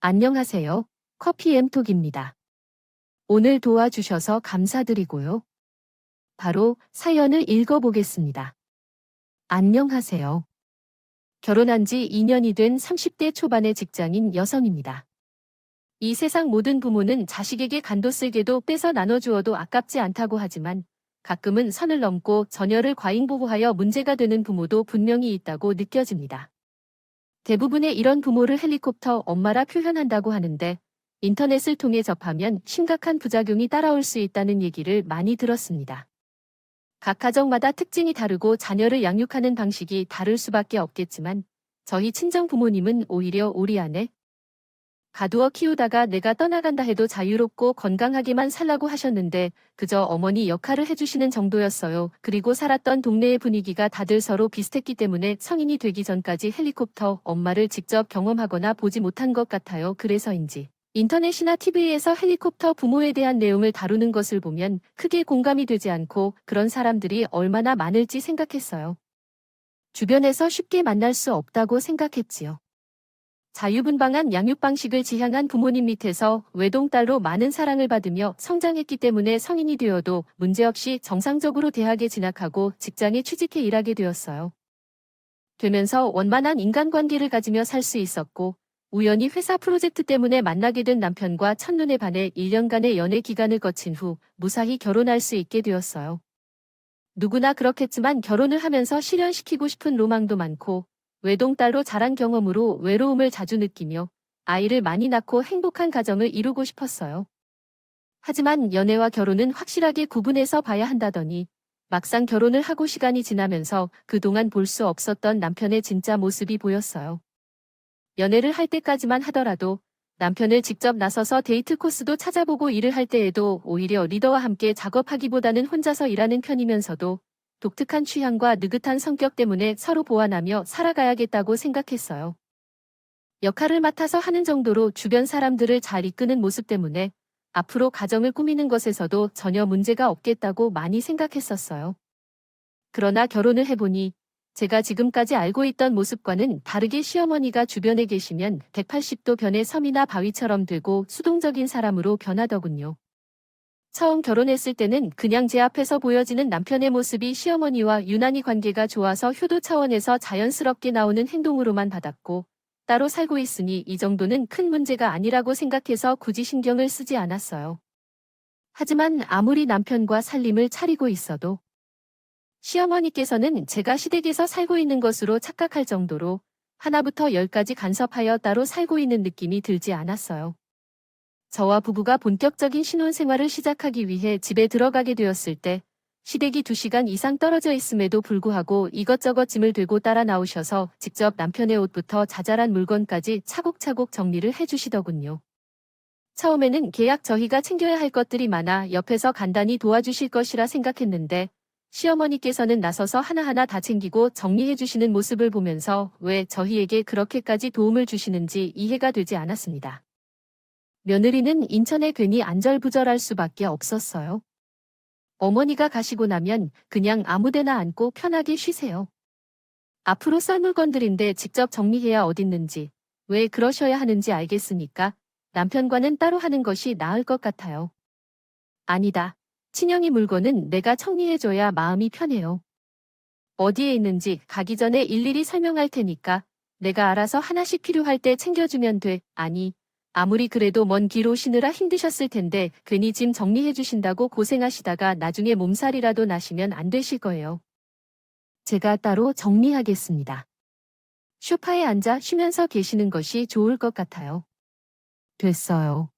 안녕하세요. 커피엠톡입니다. 오늘 도와주셔서 감사드리고요. 바로 사연을 읽어보겠습니다. 안녕하세요. 결혼한 지 2년이 된 30대 초반의 직장인 여성입니다. 이 세상 모든 부모는 자식에게 간도 쓸개도 빼서 나눠주어도 아깝지 않다고 하지만 가끔은 선을 넘고 자녀를 과잉보호하여 문제가 되는 부모도 분명히 있다고 느껴집니다. 대부분의 이런 부모를 헬리콥터 엄마라 표현한다고 하는데 인터넷을 통해 접하면 심각한 부작용이 따라올 수 있다는 얘기를 많이 들었습니다. 각 가정마다 특징이 다르고 자녀를 양육하는 방식이 다를 수밖에 없겠지만 저희 친정 부모님은 오히려 우리 아내 가두어 키우다가 내가 떠나간다 해도 자유롭고 건강하게만 살라고 하셨는데 그저 어머니 역할을 해주시는 정도였어요. 그리고 살았던 동네의 분위기가 다들 서로 비슷했기 때문에 성인이 되기 전까지 헬리콥터 엄마를 직접 경험하거나 보지 못한 것 같아요. 그래서인지 인터넷이나 TV에서 헬리콥터 부모에 대한 내용을 다루는 것을 보면 크게 공감이 되지 않고 그런 사람들이 얼마나 많을지 생각했어요. 주변에서 쉽게 만날 수 없다고 생각했지요. 자유분방한 양육 방식을 지향한 부모님 밑에서 외동딸로 많은 사랑을 받으며 성장했기 때문에 성인이 되어도 문제없이 정상적으로 대학에 진학하고 직장에 취직해 일하게 되었어요. 되면서 원만한 인간관계를 가지며 살 수 있었고 우연히 회사 프로젝트 때문에 만나게 된 남편과 첫눈에 반해 1년간의 연애 기간을 거친 후 무사히 결혼할 수 있게 되었어요. 누구나 그렇겠지만 결혼을 하면서 실현시키고 싶은 로망도 많고 외동딸로 자란 경험으로 외로움을 자주 느끼며 아이를 많이 낳고 행복한 가정을 이루고 싶었어요. 하지만 연애와 결혼은 확실하게 구분해서 봐야 한다더니 막상 결혼을 하고 시간이 지나면서 그동안 볼 수 없었던 남편의 진짜 모습이 보였어요. 연애를 할 때까지만 하더라도 남편을 직접 나서서 데이트 코스도 찾아보고 일을 할 때에도 오히려 리더와 함께 작업하기보다는 혼자서 일하는 편이면서도 독특한 취향과 느긋한 성격 때문에 서로 보완하며 살아가야겠다고 생각했어요. 역할을 맡아서 하는 정도로 주변 사람들을 잘 이끄는 모습 때문에 앞으로 가정을 꾸미는 것에서도 전혀 문제가 없겠다고 많이 생각했었어요. 그러나 결혼을 해보니 제가 지금까지 알고 있던 모습과는 다르게 시어머니가 주변에 계시면 180도 변의 섬이나 바위처럼 되고 수동적인 사람으로 변하더군요. 처음 결혼했을 때는 그냥 제 앞에서 보여지는 남편의 모습이 시어머니와 유난히 관계가 좋아서 효도 차원에서 자연스럽게 나오는 행동으로만 받았고 따로 살고 있으니 이 정도는 큰 문제가 아니라고 생각해서 굳이 신경을 쓰지 않았어요. 하지만 아무리 남편과 살림을 차리고 있어도 시어머니께서는 제가 시댁에서 살고 있는 것으로 착각할 정도로 하나부터 열까지 간섭하여 따로 살고 있는 느낌이 들지 않았어요. 저와 부부가 본격적인 신혼생활을 시작하기 위해 집에 들어가게 되었을 때 시댁이 2시간 이상 떨어져 있음에도 불구하고 이것저것 짐을 들고 따라 나오셔서 직접 남편의 옷부터 자잘한 물건까지 차곡차곡 정리를 해주시더군요. 처음에는 계약 저희가 챙겨야 할 것들이 많아 옆에서 간단히 도와주실 것이라 생각했는데 시어머니께서는 나서서 하나하나 다 챙기고 정리해 주시는 모습을 보면서 왜 저희에게 그렇게까지 도움을 주시는지 이해가 되지 않았습니다. 며느리는 인천에 괜히 안절부절할 수밖에 없었어요. 어머니가 가시고 나면 그냥 아무데나 앉고 편하게 쉬세요. 앞으로 썰 물건들인데 직접 정리해야 어딨는지, 왜 그러셔야 하는지 알겠으니까 남편과는 따로 하는 것이 나을 것 같아요. 아니다. 친형이 물건은 내가 정리해줘야 마음이 편해요. 어디에 있는지 가기 전에 일일이 설명할 테니까 내가 알아서 하나씩 필요할 때 챙겨주면 돼. 아니, 아무리 그래도 먼 길 오시느라 힘드셨을 텐데 괜히 짐 정리해 주신다고 고생하시다가 나중에 몸살이라도 나시면 안 되실 거예요. 제가 따로 정리하겠습니다. 소파에 앉아 쉬면서 계시는 것이 좋을 것 같아요. 됐어요.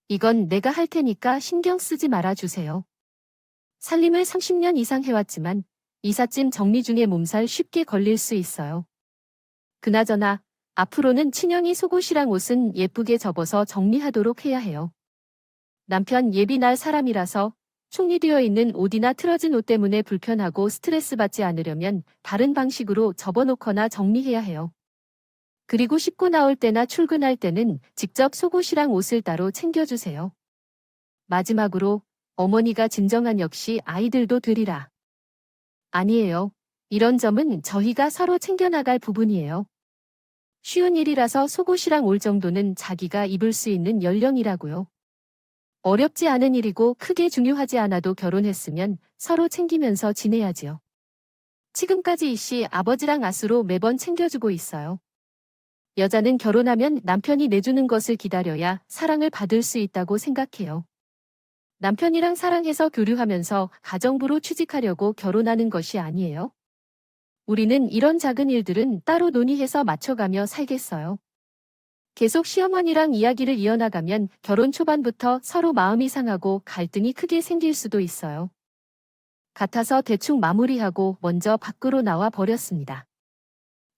이건 내가 할 테니까 신경 쓰지 말아 주세요. 살림을 30년 이상 해왔지만 이삿짐 정리 중에 몸살 쉽게 걸릴 수 있어요. 그나저나 앞으로는 친형이 속옷이랑 옷은 예쁘게 접어서 정리하도록 해야 해요. 남편 예비 날 사람이라서 축리되어 있는 옷이나 틀어진 옷 때문에 불편하고 스트레스 받지 않으려면 다른 방식으로 접어놓거나 정리해야 해요. 그리고 씻고 나올 때나 출근할 때는 직접 속옷이랑 옷을 따로 챙겨주세요. 마지막으로 어머니가 진정한 역시 아이들도 되리라. 아니에요. 이런 점은 저희가 서로 챙겨나갈 부분이에요. 쉬운 일이라서 속옷이랑 올 정도는 자기가 입을 수 있는 연령이라고요. 어렵지 않은 일이고 크게 중요하지 않아도 결혼했으면 서로 챙기면서 지내야지요. 지금까지 이씨 아버지랑 아수로 매번 챙겨주고 있어요. 여자는 결혼하면 남편이 내주는 것을 기다려야 사랑을 받을 수 있다고 생각해요. 남편이랑 사랑해서 교류하면서 가정부로 취직하려고 결혼하는 것이 아니에요. 우리는 이런 작은 일들은 따로 논의해서 맞춰가며 살겠어요. 계속 시어머니랑 이야기를 이어나가면 결혼 초반부터 서로 마음이 상하고 갈등이 크게 생길 수도 있어요. 같아서 대충 마무리하고 먼저 밖으로 나와 버렸습니다.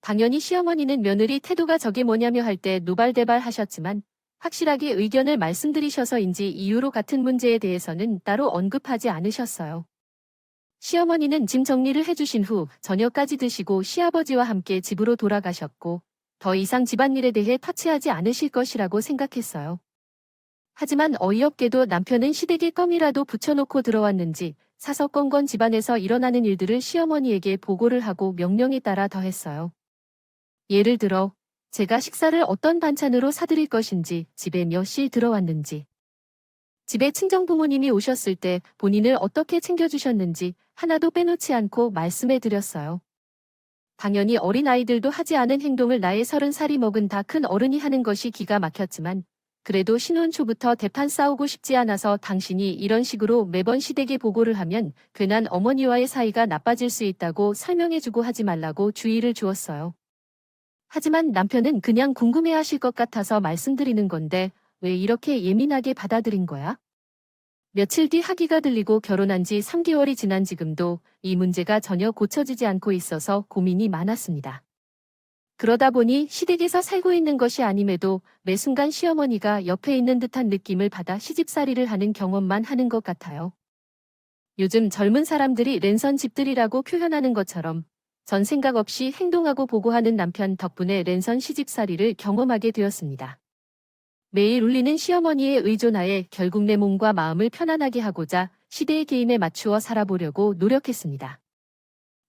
당연히 시어머니는 며느리 태도가 저게 뭐냐며 할 때 노발대발 하셨지만 확실하게 의견을 말씀드리셔서인지 이유로 같은 문제에 대해서는 따로 언급하지 않으셨어요. 시어머니는 짐 정리를 해주신 후 저녁까지 드시고 시아버지와 함께 집으로 돌아가셨고 더 이상 집안일에 대해 터치하지 않으실 것이라고 생각했어요. 하지만 어이없게도 남편은 시댁에 껌이라도 붙여놓고 들어왔는지 사서건건 집안에서 일어나는 일들을 시어머니에게 보고를 하고 명령에 따라 더했어요. 예를 들어 제가 식사를 어떤 반찬으로 사드릴 것인지, 집에 몇 시 들어왔는지, 집에 친정부모님이 오셨을 때 본인을 어떻게 챙겨주셨는지 하나도 빼놓지 않고 말씀해 드렸어요. 당연히 어린아이들도 하지 않은 행동을 나이 30살이 먹은 다 큰 어른이 하는 것이 기가 막혔지만 그래도 신혼 초부터 대판 싸우고 싶지 않아서 당신이 이런 식으로 매번 시댁에 보고를 하면 괜한 어머니와의 사이가 나빠질 수 있다고 설명해주고 하지 말라고 주의를 주었어요. 하지만 남편은 그냥 궁금해하실 것 같아서 말씀드리는 건데 왜 이렇게 예민하게 받아들인 거야? 며칠 뒤 학위가 들리고 결혼한 지 3개월이 지난 지금도 이 문제가 전혀 고쳐지지 않고 있어서 고민이 많았습니다. 그러다 보니 시댁에서 살고 있는 것이 아님에도 매 순간 시어머니가 옆에 있는 듯한 느낌을 받아 시집살이를 하는 경험만 하는 것 같아요. 요즘 젊은 사람들이 랜선 집들이라고 표현하는 것처럼 전 생각 없이 행동하고 보고하는 남편 덕분에 랜선 시집살이를 경험하게 되었습니다. 매일 울리는 시어머니의 의존하에 결국 내 몸과 마음을 편안하게 하고자 시대의 개임에 맞추어 살아보려고 노력했습니다.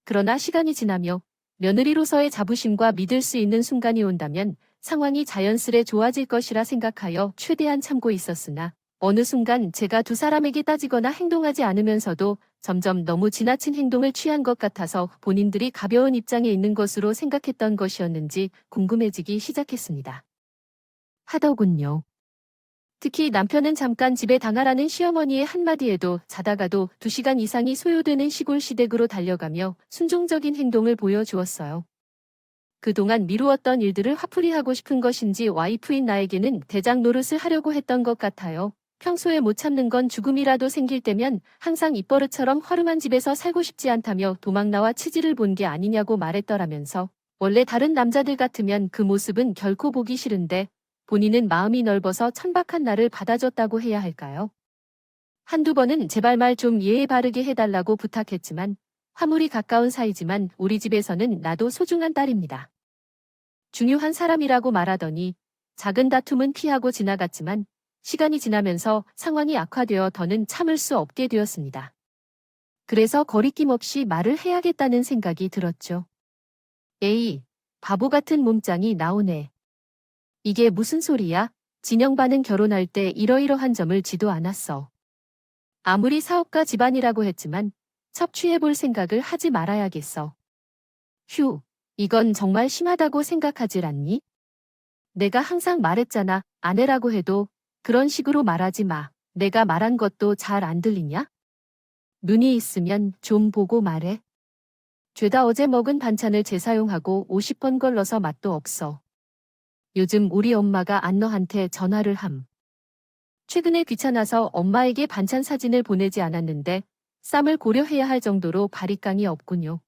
그러나 시간이 지나며 며느리로서의 자부심과 믿을 수 있는 순간이 온다면 상황이 자연스레 좋아질 것이라 생각하여 최대한 참고 있었으나 어느 순간 제가 두 사람에게 따지거나 행동하지 않으면서도 점점 너무 지나친 행동을 취한 것 같아서 본인들이 가벼운 입장에 있는 것으로 생각했던 것이었는지 궁금해지기 시작했습니다. 하더군요. 특히 남편은 잠깐 집에 당하라는 시어머니의 한마디에도 자다가도 2시간 이상이 소요되는 시골 시댁으로 달려가며 순종적인 행동을 보여주었어요. 그동안 미루었던 일들을 화풀이하고 싶은 것인지 와이프인 나에게는 대장 노릇을 하려고 했던 것 같아요. 평소에 못 참는 건 죽음이라도 생길 때면 항상 입버릇처럼 허름한 집에서 살고 싶지 않다며 도망 나와 치질을 본 게 아니냐고 말했더라면서 원래 다른 남자들 같으면 그 모습은 결코 보기 싫은데 본인은 마음이 넓어서 천박한 나를 받아줬다고 해야 할까요? 한두 번은 제발 말 좀 예의 바르게 해달라고 부탁했지만 화물이 가까운 사이지만 우리 집에서는 나도 소중한 딸입니다. 중요한 사람이라고 말하더니 작은 다툼은 피하고 지나갔지만 시간이 지나면서 상황이 악화되어 더는 참을 수 없게 되었습니다. 그래서 거리낌 없이 말을 해야겠다는 생각이 들었죠. 에이, 바보 같은 몸짱이 나오네. 이게 무슨 소리야? 진영반은 결혼할 때 이러이러한 점을 지도 않았어. 아무리 사업가 집안이라고 했지만 첩취해볼 생각을 하지 말아야겠어. 휴, 이건 정말 심하다고 생각하질 않니? 내가 항상 말했잖아. 아내라고 해도 그런 식으로 말하지 마. 내가 말한 것도 잘 안 들리냐? 눈이 있으면 좀 보고 말해. 죄다 어제 먹은 반찬을 재사용하고 50번 걸러서 맛도 없어. 요즘 우리 엄마가 안 너한테 전화를 함. 최근에 귀찮아서 엄마에게 반찬 사진을 보내지 않았는데 쌈을 고려해야 할 정도로 바리깡이 없군요.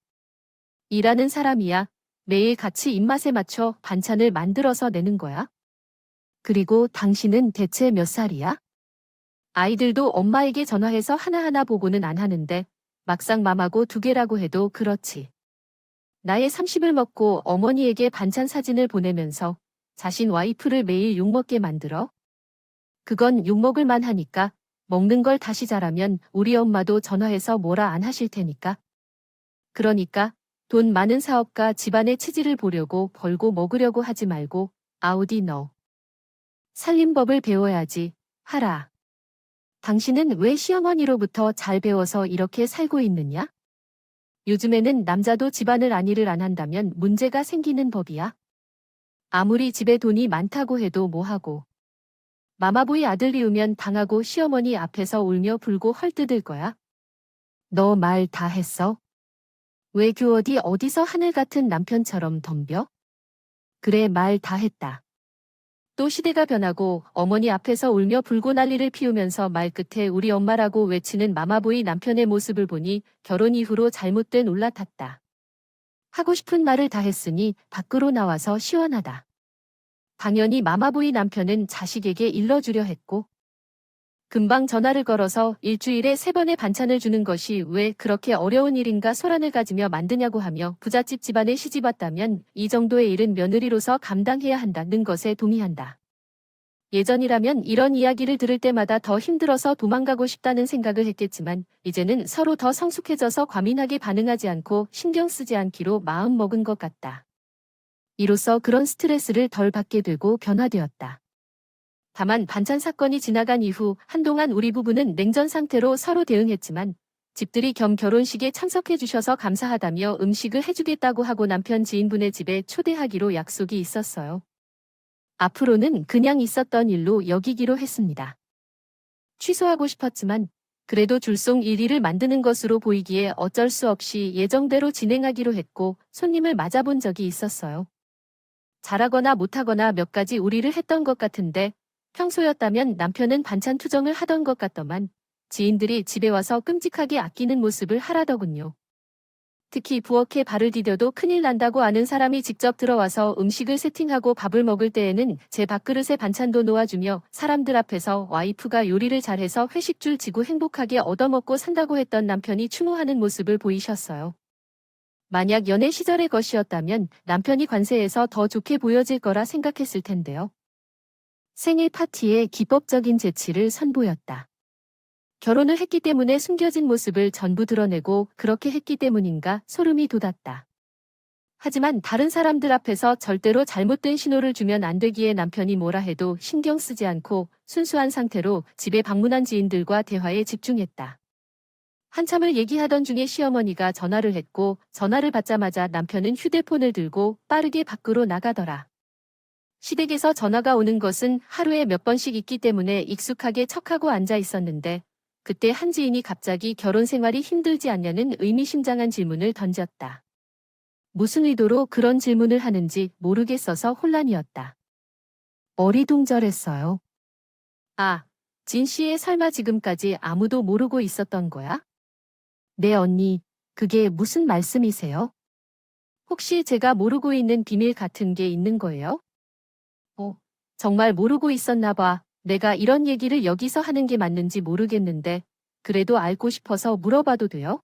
일하는 사람이야. 매일 같이 입맛에 맞춰 반찬을 만들어서 내는 거야? 그리고 당신은 대체 몇 살이야? 아이들도 엄마에게 전화해서 하나하나 보고는 안 하는데 막상 맘하고 2개라고 해도 그렇지. 나의 30을 먹고 어머니에게 반찬 사진을 보내면서 자신 와이프를 매일 욕먹게 만들어? 그건 욕먹을 만하니까 먹는 걸 다시 잘하면 우리 엄마도 전화해서 뭐라 안 하실 테니까. 그러니까 돈 많은 사업가 집안의 치질을 보려고 벌고 먹으려고 하지 말고 아우디 너. 살림법을 배워야지 하라. 당신은 왜 시어머니로부터 잘 배워서 이렇게 살고 있느냐? 요즘에는 남자도 집안을 안일을 안 한다면 문제가 생기는 법이야. 아무리 집에 돈이 많다고 해도 뭐하고. 마마보이 아들 이우면 당하고 시어머니 앞에서 울며 불고 헐뜯을 거야. 너 말 다 했어? 왜 규어디 어디서 하늘 같은 남편처럼 덤벼? 그래 말 다 했다. 또 시대가 변하고 어머니 앞에서 울며 불고 난리를 피우면서 말끝에 우리 엄마라고 외치는 마마보이 남편의 모습을 보니 결혼 이후로 잘못된 올라탔다. 하고 싶은 말을 다 했으니 밖으로 나와서 시원하다. 당연히 마마보이 남편은 자식에게 일러주려 했고 금방 전화를 걸어서 일주일에 3번의 반찬을 주는 것이 왜 그렇게 어려운 일인가 소란을 가지며 만드냐고 하며 부잣집 집안에 시집 왔다면 이 정도의 일은 며느리로서 감당해야 한다는 것에 동의한다. 예전이라면 이런 이야기를 들을 때마다 더 힘들어서 도망가고 싶다는 생각을 했겠지만 이제는 서로 더 성숙해져서 과민하게 반응하지 않고 신경 쓰지 않기로 마음먹은 것 같다. 이로써 그런 스트레스를 덜 받게 되고 변화되었다. 다만 반찬 사건이 지나간 이후 한동안 우리 부부는 냉전 상태로 서로 대응했지만 집들이 겸 결혼식에 참석해 주셔서 감사하다며 음식을 해주겠다고 하고 남편 지인분의 집에 초대하기로 약속이 있었어요. 앞으로는 그냥 있었던 일로 여기기로 했습니다. 취소하고 싶었지만 그래도 줄송 1위를 만드는 것으로 보이기에 어쩔 수 없이 예정대로 진행하기로 했고 손님을 맞아본 적이 있었어요. 잘하거나 못하거나 몇 가지 우리를 했던 것 같은데 평소였다면 남편은 반찬 투정을 하던 것 같더만 지인들이 집에 와서 끔찍하게 아끼는 모습을 하라더군요. 특히 부엌에 발을 디뎌도 큰일 난다고 아는 사람이 직접 들어와서 음식을 세팅하고 밥을 먹을 때에는 제 밥그릇에 반찬도 놓아주며 사람들 앞에서 와이프가 요리를 잘해서 회식줄 지고 행복하게 얻어먹고 산다고 했던 남편이 추모하는 모습을 보이셨어요. 만약 연애 시절의 것이었다면 남편이 관세에서 더 좋게 보여질 거라 생각했을 텐데요. 생일 파티에 기법적인 재치를 선보였다. 결혼을 했기 때문에 숨겨진 모습을 전부 드러내고 그렇게 했기 때문인가 소름이 돋았다. 하지만 다른 사람들 앞에서 절대로 잘못된 신호를 주면 안 되기에 남편이 뭐라 해도 신경 쓰지 않고 순수한 상태로 집에 방문한 지인들과 대화에 집중했다. 한참을 얘기하던 중에 시어머니가 전화를 했고 전화를 받자마자 남편은 휴대폰을 들고 빠르게 밖으로 나가더라. 시댁에서 전화가 오는 것은 하루에 몇 번씩 있기 때문에 익숙하게 척하고 앉아 있었는데 그때 한 지인이 갑자기 결혼 생활이 힘들지 않냐는 의미심장한 질문을 던졌다. 무슨 의도로 그런 질문을 하는지 모르겠어서 혼란이었다. 어리둥절했어요. 아, 진 씨의 설마 지금까지 아무도 모르고 있었던 거야? 네 언니, 그게 무슨 말씀이세요? 혹시 제가 모르고 있는 비밀 같은 게 있는 거예요? 정말 모르고 있었나 봐. 내가 이런 얘기를 여기서 하는 게 맞는지 모르겠는데 그래도 알고 싶어서 물어봐도 돼요?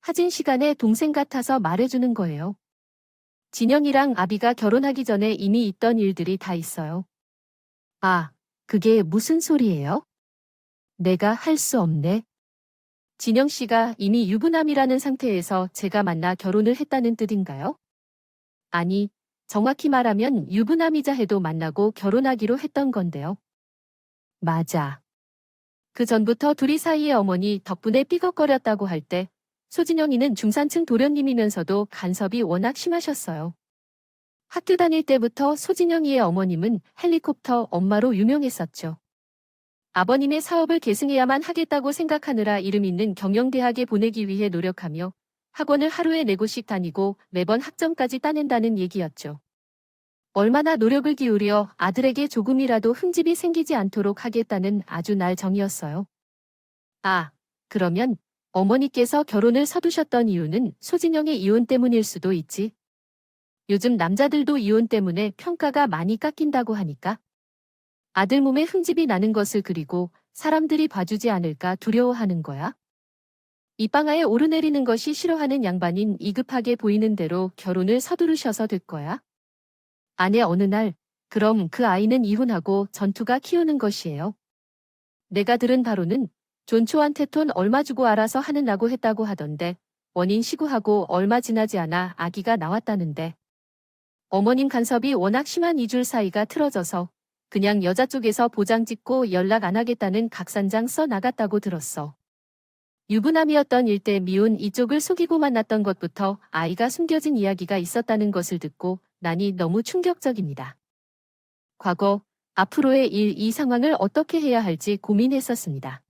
하진 시간에 동생 같아서 말해주는 거예요. 진영이랑 아비가 결혼하기 전에 이미 있던 일들이 다 있어요. 아, 그게 무슨 소리예요? 내가 할 수 없네. 진영 씨가 이미 유부남이라는 상태에서 제가 만나 결혼을 했다는 뜻인가요? 아니, 정확히 말하면 유부남이자 해도 만나고 결혼하기로 했던 건데요. 맞아. 그 전부터 둘이 사이의 어머니 덕분에 삐걱거렸다고 할 때 소진영이는 중산층 도련님이면서도 간섭이 워낙 심하셨어요. 학교 다닐 때부터 소진영이의 어머님은 헬리콥터 엄마로 유명했었죠. 아버님의 사업을 계승해야만 하겠다고 생각하느라 이름 있는 경영대학에 보내기 위해 노력하며 학원을 하루에 4곳씩 다니고 매번 학점까지 따낸다는 얘기였죠. 얼마나 노력을 기울여 아들에게 조금이라도 흠집이 생기지 않도록 하겠다는 아주 날정이었어요. 아, 그러면 어머니께서 결혼을 서두셨던 이유는 소진영의 이혼 때문일 수도 있지. 요즘 남자들도 이혼 때문에 평가가 많이 깎인다고 하니까. 아들 몸에 흠집이 나는 것을 그리고 사람들이 봐주지 않을까 두려워하는 거야. 이 방아에 오르내리는 것이 싫어하는 양반인 이급하게 보이는 대로 결혼을 서두르셔서 될 거야. 아내 어느 날, 그럼 그 아이는 이혼하고 전투가 키우는 것이에요. 내가 들은 바로는 존초한테 돈 얼마 주고 알아서 하는라고 했다고 하던데 원인 시구하고 얼마 지나지 않아 아기가 나왔다는데 어머님 간섭이 워낙 심한 이줄 사이가 틀어져서 그냥 여자 쪽에서 보장 찍고 연락 안 하겠다는 각산장 써 나갔다고 들었어. 유부남이었던 일대 미운 이쪽을 속이고 만났던 것부터 아이가 숨겨진 이야기가 있었다는 것을 듣고 나니 너무 충격적입니다. 과거, 앞으로의 일 이 상황을 어떻게 해야 할지 고민했었습니다.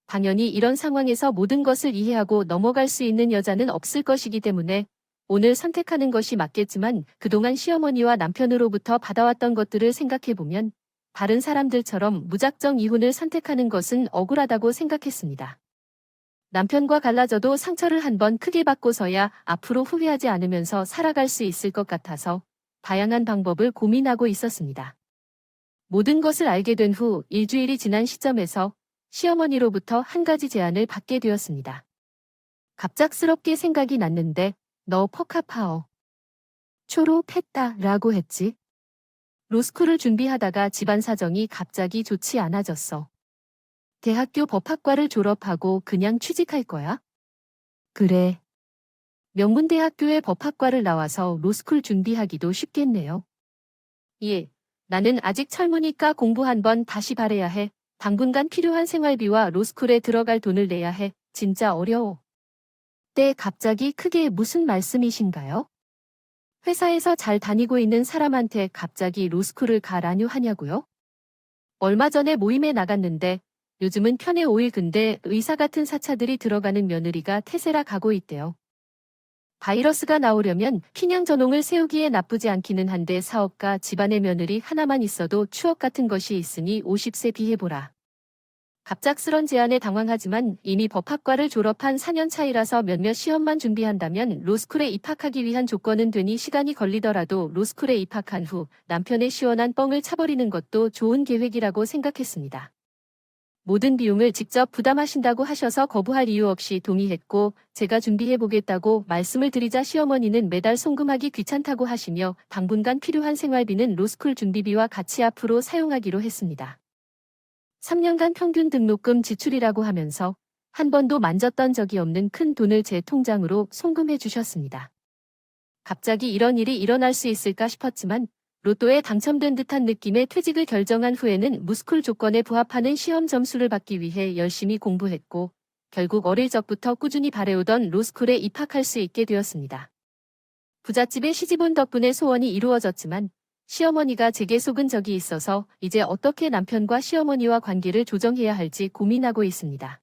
당연히 이런 상황에서 모든 것을 이해하고 넘어갈 수 있는 여자는 없을 것이기 때문에 오늘 선택하는 것이 맞겠지만 그동안 시어머니와 남편으로부터 받아왔던 것들을 생각해보면 다른 사람들처럼 무작정 이혼을 선택하는 것은 억울하다고 생각했습니다. 남편과 갈라져도 상처를 한번 크게 받고서야 앞으로 후회하지 않으면서 살아갈 수 있을 것 같아서 다양한 방법을 고민하고 있었습니다. 모든 것을 알게 된 후 일주일이 지난 시점에서 시어머니로부터 한 가지 제안을 받게 되었습니다. 갑작스럽게 생각이 났는데 너 퍼카파어 졸업했다라고 했지? 로스쿨을 준비하다가 집안 사정이 갑자기 좋지 않아졌어. 대학교 법학과를 졸업하고 그냥 취직할 거야? 그래. 명문대학교의 법학과를 나와서 로스쿨 준비하기도 쉽겠네요. 예. 나는 아직 젊으니까 공부 한번 다시 바래야 해. 당분간 필요한 생활비와 로스쿨에 들어갈 돈을 내야 해. 진짜 어려워. 때 갑자기 크게 무슨 말씀이신가요? 회사에서 잘 다니고 있는 사람한테 갑자기 로스쿨을 가라뇨 하냐고요? 얼마 전에 모임에 나갔는데 요즘은 편에 5일 근데 의사 같은 사차들이 들어가는 며느리가 태세라 가고 있대요. 바이러스가 나오려면 핀양 전홍을 세우기에 나쁘지 않기는 한데 사업가 집안의 며느리 하나만 있어도 추억 같은 것이 있으니 50세 비해보라. 갑작스런 제안에 당황하지만 이미 법학과를 졸업한 4년 차이라서 몇몇 시험만 준비한다면 로스쿨에 입학하기 위한 조건은 되니 시간이 걸리더라도 로스쿨에 입학한 후 남편의 시원한 뻥을 차버리는 것도 좋은 계획이라고 생각했습니다. 모든 비용을 직접 부담하신다고 하셔서 거부할 이유 없이 동의했고 제가 준비해보겠다고 말씀을 드리자 시어머니는 매달 송금하기 귀찮다고 하시며 당분간 필요한 생활비는 로스쿨 준비비와 같이 앞으로 사용하기로 했습니다. 3년간 평균 등록금 지출이라고 하면서 한 번도 만졌던 적이 없는 큰 돈을 제 통장으로 송금해 주셨습니다. 갑자기 이런 일이 일어날 수 있을까 싶었지만 로또에 당첨된 듯한 느낌의 퇴직을 결정한 후에는 무스쿨 조건에 부합하는 시험 점수를 받기 위해 열심히 공부했고 결국 어릴 적부터 꾸준히 바래오던 로스쿨에 입학할 수 있게 되었습니다. 부잣집에 시집온 덕분에 소원이 이루어졌지만 시어머니가 제게 속은 적이 있어서 이제 어떻게 남편과 시어머니와 관계를 조정해야 할지 고민하고 있습니다.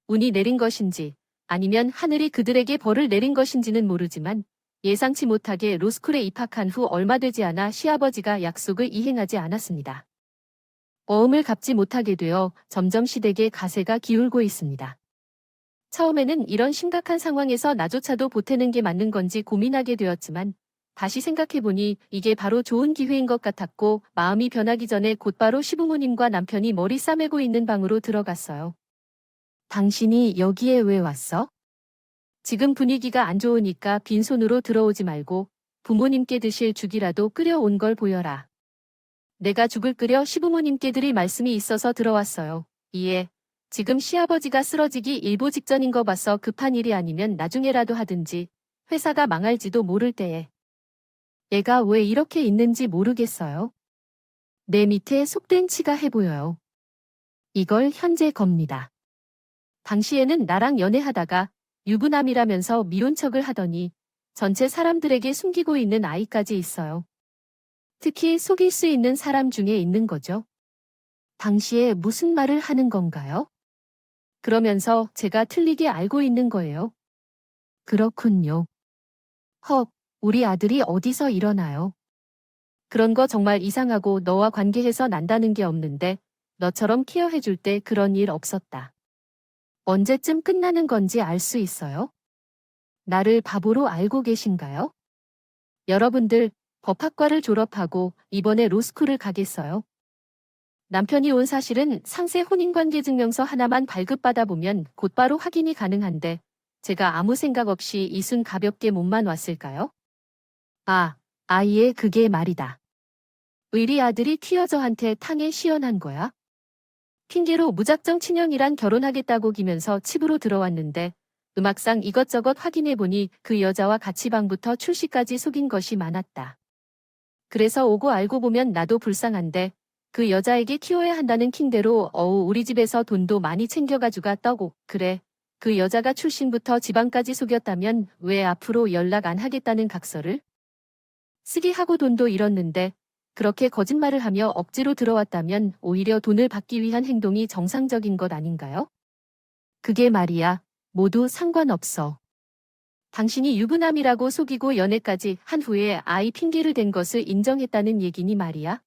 운이 내린 것인지 아니면 하늘이 그들에게 벌을 내린 것인지는 모르지만 예상치 못하게 로스쿨에 입학한 후 얼마 되지 않아 시아버지가 약속을 이행하지 않았습니다. 어음을 갚지 못하게 되어 점점 시댁의 가세가 기울고 있습니다. 처음에는 이런 심각한 상황에서 나조차도 보태는 게 맞는 건지 고민하게 되었지만 다시 생각해보니 이게 바로 좋은 기회인 것 같았고 마음이 변하기 전에 곧바로 시부모님과 남편이 머리 싸매고 있는 방으로 들어갔어요. 당신이 여기에 왜 왔어? 지금 분위기가 안 좋으니까 빈손으로 들어오지 말고 부모님께 드실 죽이라도 끓여온 걸 보여라. 내가 죽을 끓여 시부모님께 드릴 말씀이 있어서 들어왔어요. 이에 지금 시아버지가 쓰러지기 일보 직전인 거 봐서 급한 일이 아니면 나중에라도 하든지 회사가 망할지도 모를 때에. 얘가 왜 이렇게 있는지 모르겠어요. 내 밑에 속된 치가 해 보여요. 이걸 현재 겁니다. 당시에는 나랑 연애하다가 유부남이라면서 미운 척을 하더니 전체 사람들에게 숨기고 있는 아이까지 있어요. 특히 속일 수 있는 사람 중에 있는 거죠. 당시에 무슨 말을 하는 건가요? 그러면서 제가 틀리게 알고 있는 거예요. 그렇군요. 헉, 우리 아들이 어디서 일어나요? 그런 거 정말 이상하고 너와 관계해서 난다는 게 없는데 너처럼 케어해줄 때 그런 일 없었다. 언제쯤 끝나는 건지 알 수 있어요? 나를 바보로 알고 계신가요? 여러분들, 법학과를 졸업하고 이번에 로스쿨을 가겠어요? 남편이 온 사실은 상세 혼인관계증명서 하나만 발급받아 보면 곧바로 확인이 가능한데 제가 아무 생각 없이 이순 가볍게 몸만 왔을까요? 아, 아이의 그게 말이다. 의리 아들이 튀어저한테 탕에 시연한 거야? 핑계로 무작정 친형이랑 결혼하겠다고 기면서 집으로 들어왔는데 음악상 이것저것 확인해보니 그 여자와 같이 방부터 출시까지 속인 것이 많았다. 그래서 오고 알고 보면 나도 불쌍한데 그 여자에게 키워야 한다는 킹대로 우리 집에서 돈도 많이 챙겨가주가 떠고 그래. 그 여자가 출신부터 지방까지 속였다면 왜 앞으로 연락 안 하겠다는 각서를 쓰게 하고 돈도 잃었는데 그렇게 거짓말을 하며 억지로 들어왔다면 오히려 돈을 받기 위한 행동이 정상적인 것 아닌가요? 그게 말이야. 모두 상관없어. 당신이 유부남이라고 속이고 연애까지 한 후에 아이 핑계를 댄 것을 인정했다는 얘기니 말이야.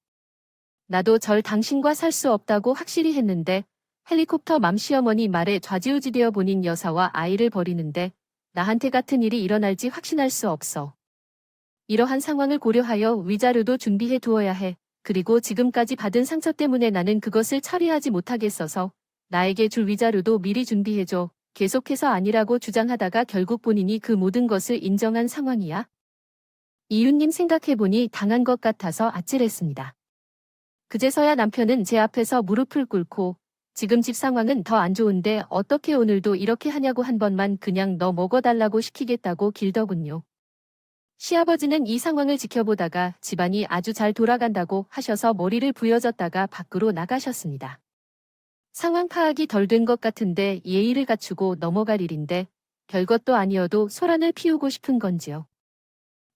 나도 절 당신과 살 수 없다고 확실히 했는데 헬리콥터 맘 시어머니 말에 좌지우지되어 본인 여사와 아이를 버리는데 나한테 같은 일이 일어날지 확신할 수 없어. 이러한 상황을 고려하여 위자료도 준비해 두어야 해. 그리고 지금까지 받은 상처 때문에 나는 그것을 처리하지 못하겠어서 나에게 줄 위자료도 미리 준비해줘. 계속해서 아니라고 주장하다가 결국 본인이 그 모든 것을 인정한 상황이야. 이웃님 생각해보니 당한 것 같아서 아찔했습니다. 그제서야 남편은 제 앞에서 무릎을 꿇고 지금 집 상황은 더 안 좋은데 어떻게 오늘도 이렇게 하냐고 한 번만 그냥 너 먹어달라고 시키겠다고 길더군요. 시아버지는 이 상황을 지켜보다가 집안이 아주 잘 돌아간다고 하셔서 머리를 부여졌다가 밖으로 나가셨습니다. 상황 파악이 덜 된 것 같은데 예의를 갖추고 넘어갈 일인데 별것도 아니어도 소란을 피우고 싶은 건지요.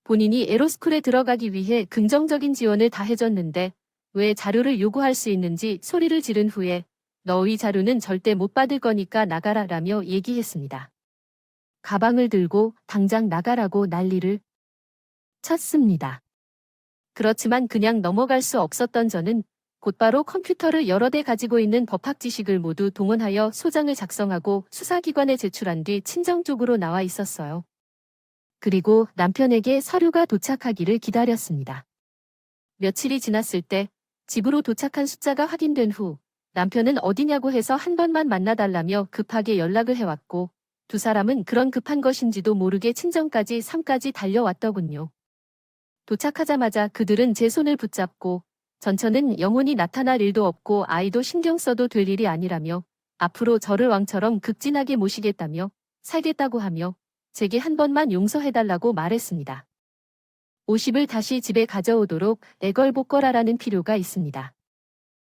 본인이 에로스쿨에 들어가기 위해 긍정적인 지원을 다 해줬는데 왜 자료를 요구할 수 있는지 소리를 지른 후에 너의 자료는 절대 못 받을 거니까 나가라라며 얘기했습니다. 가방을 들고 당장 나가라고 난리를 쳤습니다. 그렇지만 그냥 넘어갈 수 없었던 저는 곧바로 컴퓨터를 여러 대 가지고 있는 법학 지식을 모두 동원하여 소장을 작성하고 수사기관에 제출한 뒤 친정 쪽으로 나와 있었어요. 그리고 남편에게 서류가 도착하기를 기다렸습니다. 며칠이 지났을 때 집으로 도착한 숫자가 확인된 후 남편은 어디냐고 해서 한 번만 만나달라며 급하게 연락을 해왔고 두 사람은 그런 급한 것인지도 모르게 친정까지 삶까지 달려왔더군요. 도착하자마자 그들은 제 손을 붙잡고 전처는 영혼이 나타날 일도 없고 아이도 신경 써도 될 일이 아니라며 앞으로 저를 왕처럼 극진하게 모시겠다며 살겠다고 하며 제게 한 번만 용서해달라고 말했습니다. 50을 다시 집에 가져오도록 애걸복걸하라는 필요가 있습니다.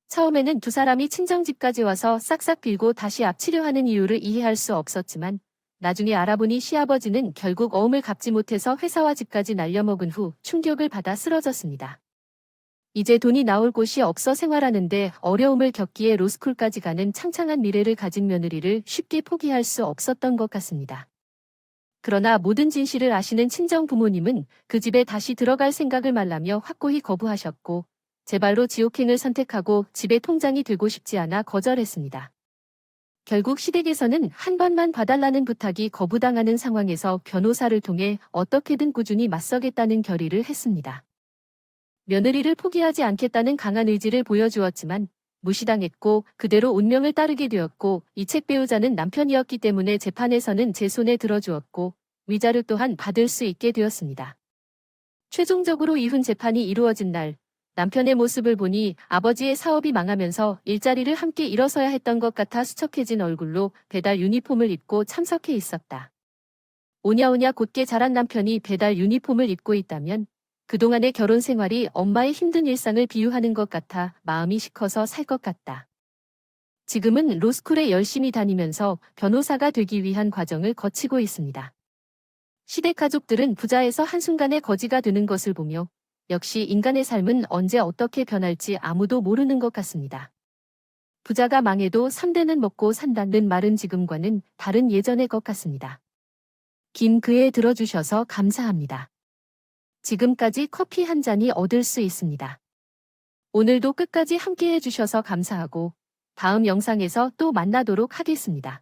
처음에는 두 사람이 친정집까지 와서 싹싹 빌고 다시 앞치려하는 이유를 이해할 수 없었지만 나중에 알아보니 시아버지는 결국 어음을 갚지 못해서 회사와 집까지 날려먹은 후 충격을 받아 쓰러졌습니다. 이제 돈이 나올 곳이 없어 생활하는데 어려움을 겪기에 로스쿨까지 가는 창창한 미래를 가진 며느리를 쉽게 포기할 수 없었던 것 같습니다. 그러나 모든 진실을 아시는 친정 부모님은 그 집에 다시 들어갈 생각을 말라며 확고히 거부하셨고 제발로 지옥행을 선택하고 집의 통장이 되고 싶지 않아 거절했습니다. 결국 시댁에서는 한 번만 봐달라는 부탁이 거부당하는 상황에서 변호사를 통해 어떻게든 꾸준히 맞서겠다는 결의를 했습니다. 며느리를 포기하지 않겠다는 강한 의지를 보여주었지만 무시당했고 그대로 운명을 따르게 되었고 이책 배우자는 남편이었기 때문에 재판에서는 제 손에 들어주었고 위자료 또한 받을 수 있게 되었습니다. 최종적으로 이혼 재판이 이루어진 날 남편의 모습을 보니 아버지의 사업이 망하면서 일자리를 함께 잃어서야 했던 것 같아 수척해진 얼굴로 배달 유니폼을 입고 참석해 있었다. 오냐오냐 곧게 자란 남편이 배달 유니폼을 입고 있다면 그동안의 결혼 생활이 엄마의 힘든 일상을 비유하는 것 같아 마음이 시커서 살 것 같다. 지금은 로스쿨에 열심히 다니면서 변호사가 되기 위한 과정을 거치고 있습니다. 시댁 가족들은 부자에서 한순간에 거지가 되는 것을 보며 역시 인간의 삶은 언제 어떻게 변할지 아무도 모르는 것 같습니다. 부자가 망해도 3대는 먹고 산다는 말은 지금과는 다른 예전의 것 같습니다. 긴 글에 들어주셔서 감사합니다. 지금까지 커피 한 잔이 얻을 수 있습니다. 오늘도 끝까지 함께 해주셔서 감사하고 다음 영상에서 또 만나도록 하겠습니다.